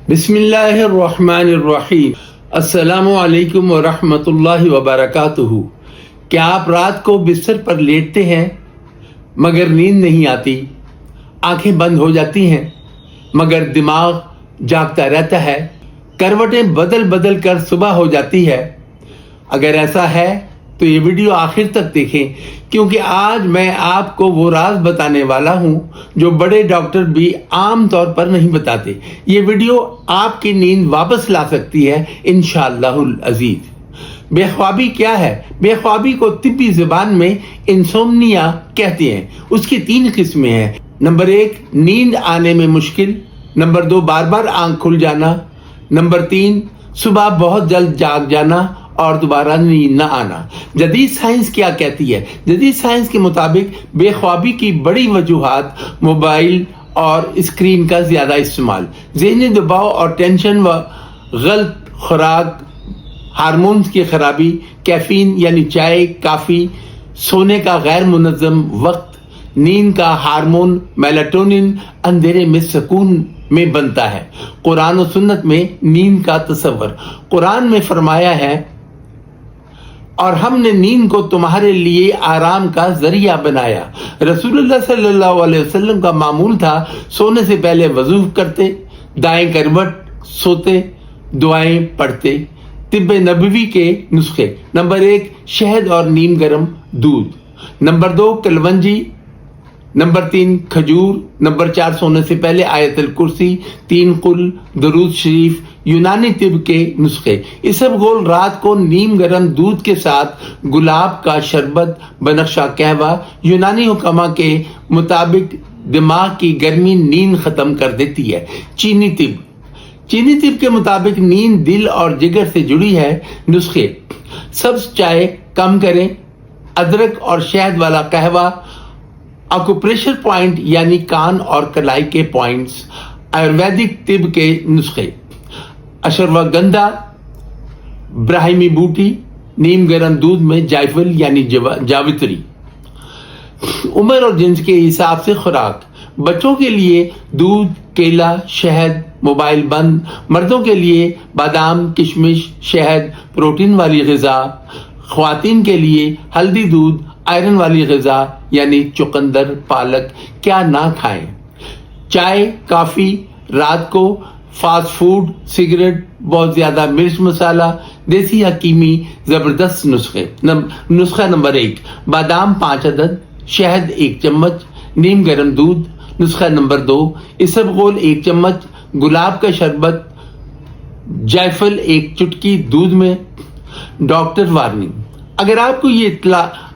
बिस्मिल्लाहिर्रहमानिर्रहीम। अस्सलामु अलैकुम वरहमतुल्लाहि वबरकातुहू। क्या आप रात को बिस्तर पर लेटते हैं मगर नींद नहीं आती, आंखें बंद हो जाती हैं मगर दिमाग जागता रहता है, करवटें बदल बदल कर सुबह हो जाती है? अगर ऐसा है तो ये वीडियो आखिर तक देखें, क्योंकि आज मैं आपको वो राज बताने वाला हूँ जो बड़े डॉक्टर भी आम तौर पर नहीं बताते। ये वीडियो आपकी नींद वापस ला सकती है इंशाअल्लाहुल अजीज। बेख्वाबी क्या है? बेख्वाबी को तिब्बी जुबान में इंसोम्निया कहते हैं। उसकी 3 किस्में हैं। नंबर 1, नींद आने में मुश्किल। नंबर 2, बार बार आंख खुल जाना। नंबर 3, सुबह बहुत जल्द जाग जाना और दोबारा नींद न आना। जदीद साइंस क्या कहती है? जदीद साइंस के मुताबिक बेख्वाबी की बड़ी वजूहात मोबाइल और स्क्रीन का ज्यादा इस्तेमाल, ज़हनी दबाव और टेंशन व गलत खुराक, हार्मोन्स की खराबी, कैफीन यानी चाय, काफी, सोने का गैर मुनज़्ज़म वक्त, नींद का हार्मोन मेलाटोनिन अंधेरे में सुकून में बनता है। कुरान और सुन्नत में नींद का तस्वर, कुरान में फरमाया है, और हमने नींद को तुम्हारे लिए आराम का जरिया बनाया। रसूलुल्लाह सल्लल्लाहु अलैहि वसल्लम का मामूल था सोने से पहले वजू करते, दाएं करवट सोते, दुआएं पढ़ते। तिब्बे नबवी के नुस्खे: नंबर 1, शहद और नीम गर्म दूध। नंबर 2, कलवंजी। नंबर 3, खजूर। नंबर 4, सोने से पहले आयतल कुर्सी, 3 कुल, दरूद शरीफ। यूनानी तिब के नुस्खे: इसबगोल रात को नीम गर्म दूध के साथ गुलाब का शरबत, बनक्शा कहवा। यूनानी हुक्मा के मुताबिक दिमाग की गर्मी नींद खत्म कर देती है। चीनी तिब के मुताबिक नींद दिल और जिगर से जुड़ी है। नुस्खे: सब्ज चाय कम करें, अदरक और शहद वाला कहवा, आकुप्रेशर पॉइंट यानी कान और कलाई के पॉइंट्स। आयुर्वेदिक तिब के नुस्खे: अश्वगंधा, ब्राह्मी बूटी, नीम गर्म दूध में जायफल यानी जावित्री। उम्र और जिन्स के हिसाब से खुराक: बच्चों के लिए दूध, केला, शहद, मोबाइल बंद। मर्दों के लिए बादाम, किशमिश, शहद, प्रोटीन वाली ग़िज़ा। ख्वातीन के लिए हल्दी दूध, आयरन वाली ग़िज़ा यानी चुकंदर, पालक। क्या ना खाएं? चाय, काफी, रात को फास्ट फूड, सिगरेट, बहुत ज्यादा मिर्च मसाला। देसी हकीमी जबरदस्त नुस्खे। नुस्खा नंबर 1, बादाम 5 अदद, शहद 1 चम्मच, नीम गर्म दूध। नुस्खा नंबर 2, इसबगोल 1 चम्मच, गुलाब का शरबत, जायफल 1 चुटकी दूध में। डॉक्टर वार्निंग: अगर आपको ये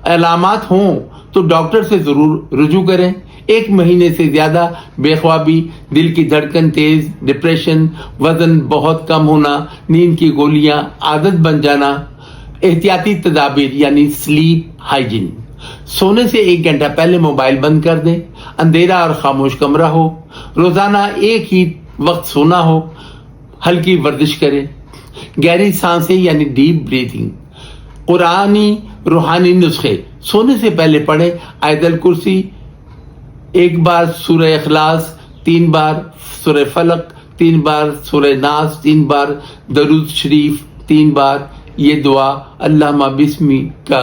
अलामात हों तो डॉक्टर से जरूर रुजू करें। 1 महीने से ज्यादा बेख्वाबी, दिल की धड़कन तेज, डिप्रेशन, वजन बहुत कम होना, नींद की गोलियां आदत बन जाना। एहतियाती तदाबीर यानी स्लीप हाइजीन: सोने से 1 घंटा पहले मोबाइल बंद कर दें, अंधेरा और खामोश कमरा हो, रोजाना एक ही वक्त सोना हो, हल्की वर्जिश करें, गहरी सांसें यानी डीप ब्रीथिंग। कुरानी रूहानी नुस्खे: सोने से पहले पढ़ें आयतल कुर्सी 1 बार, सूरह इखलास 3 बार, सूरह फलक 3 बार, सूरह नास 3 बार, दरूद शरीफ 3 बार। ये दुआ: अल्लाहुम्मा बिस्मिका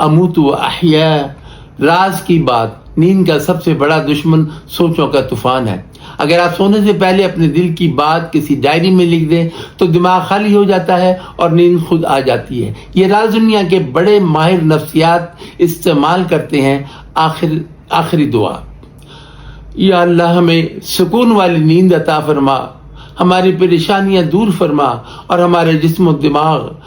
अमूतु व अहया। राज की बात: नींद का सबसे बड़ा दुश्मन सोचों का तूफान है। अगर आप सोने से पहले अपने दिल की बात किसी डायरी में लिख दें तो दिमाग खाली हो जाता है और नींद खुद आ जाती है। ये राज दुनिया के बड़े माहिर नफ्सियात इस्तेमाल करते हैं। आखिरी दुआ: या अल्लाह हमें सुकून वाली नींद अता फरमा, हमारी परेशानियां दूर फरमा और हमारे जिस्म और दिमाग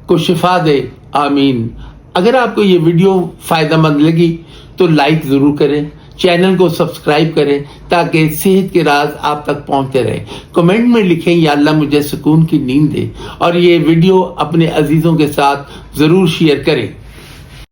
को शिफा दे। आमीन। अगर आपको ये वीडियो फायदेमंद लगी तो लाइक जरूर करें, चैनल को सब्सक्राइब करें ताकि सेहत के राज आप तक पहुंचते रहे। कमेंट में लिखें, या अल्लाह मुझे सुकून की नींद दे, और ये वीडियो अपने अजीजों के साथ जरूर शेयर करें।